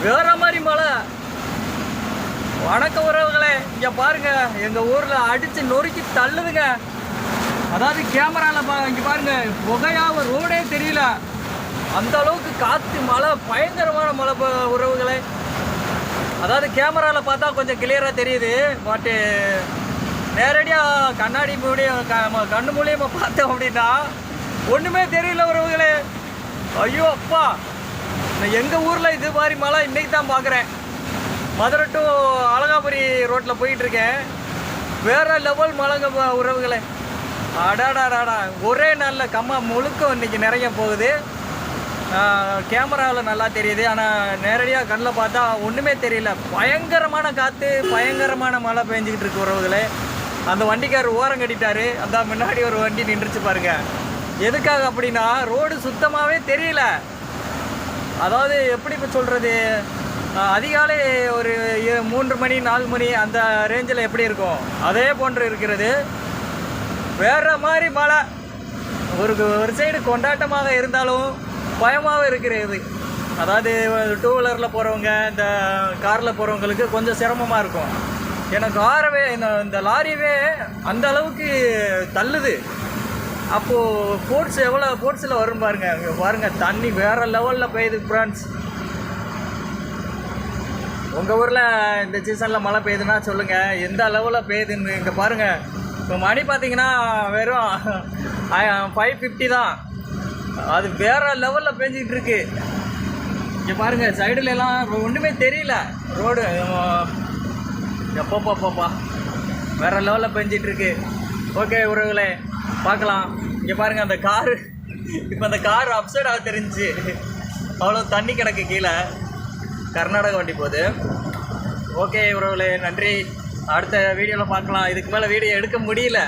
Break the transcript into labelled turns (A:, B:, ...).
A: வேற மாதிரி மழை. வணக்க உறவுகளே, இங்கே பாருங்க எங்கள் ஊரில் அடித்து நொறுக்கி தள்ளுதுங்க. அதாவது கேமராவில் இங்கே பாருங்க, புகையாக ரோடே தெரியல, அந்த அளவுக்கு காற்று மழை, பயங்கரமான மழை உறவுகளே. அதாவது கேமராவில் பார்த்தா கொஞ்சம் கிளியராக தெரியுது, பட்டு நேரடியாக கண்ணாடி கண்ணு மூலியமாக பார்த்தோம் அப்படின்னா ஒன்றுமே தெரியல உறவுகளே. ஐயோ அப்பா, எங்கள் ஊரில் இது மாதிரி மழை இன்றைக்கி தான் பார்க்குறேன். மதுரை டு அழகாபுரி ரோட்டில் போயிட்டுருக்கேன். வேறு லெவல் மழைங்க உறவுகளே. அடாடாடாடா, ஒரே நாளில் கம்மா முழுக்க இன்றைக்கி நிறைய போகுது. கேமராவில் நல்லா தெரியுது, ஆனால் நேரடியாக கண்ணில் பார்த்தா ஒன்றுமே தெரியல. பயங்கரமான காற்று, பயங்கரமான மழை பெஞ்சிக்கிட்டு இருக்கு உறவுகளே. அந்த வண்டிக்காரர் ஓரம் கட்டிட்டாரு. அந்த முன்னாடி ஒரு வண்டி நின்றுச்சு பாருங்க. எதுக்காக அப்படின்னா ரோடு சுத்தமாகவே தெரியல. அதாவது எப்படி இப்போ சொல்கிறது, அதிகாலை ஒரு 3 மணி 4 மணி அந்த ரேஞ்சில் எப்படி இருக்கும் அதே போன்று இருக்கிறது. வேறு மாதிரி மழை. ஒரு சைடு கொண்டாட்டமாக இருந்தாலும் பயமாகவும் இருக்கிறது. அதாவது 2 வீலரில் போகிறவங்க, இந்த காரில் போகிறவங்களுக்கு கொஞ்சம் சிரமமாக இருக்கும். ஏன்னா காரவே இந்த லாரியவே அந்த அளவுக்கு தள்ளுது. அப்போது ஃபோர்ஸ் எவ்வளோ ஃபோர்ஸில் வரும் பாருங்க. இங்கே பாருங்கள், தண்ணி வேறு லெவலில் பெய்யுது ஃப்ரெண்ட்ஸ். உங்கள் ஊரில் இந்த சீசனில் மழை பெய்யுதுன்னா சொல்லுங்கள், எந்த லெவலில் பெய்யுதுன்னு. இங்கே பாருங்கள், இப்போ மணி பார்த்தீங்கன்னா வெறும் 5:50 தான். அது வேறு லெவலில் பெஞ்சிக்கிட்டு இருக்கு. இங்கே பாருங்கள், சைடுலலாம் ஒன்றுமே தெரியல ரோடு. எப்பப்பா வேறு லெவலில் பெஞ்சிட்ருக்கு. ஓகே உறவுகளே, பார்க்கலாம். இங்கே பாருங்கள், அந்த காரு இப்போ அந்த கார் அப்சைடாக தெரிஞ்சு அவ்வளோ தண்ணி கிடக்கு கீழே. கர்நாடகா வண்டி போகுது. ஓகே உறவுகளே, நன்றி. அடுத்த வீடியோவில் பார்க்கலாம். இதுக்கு மேலே வீடியோ எடுக்க முடியல.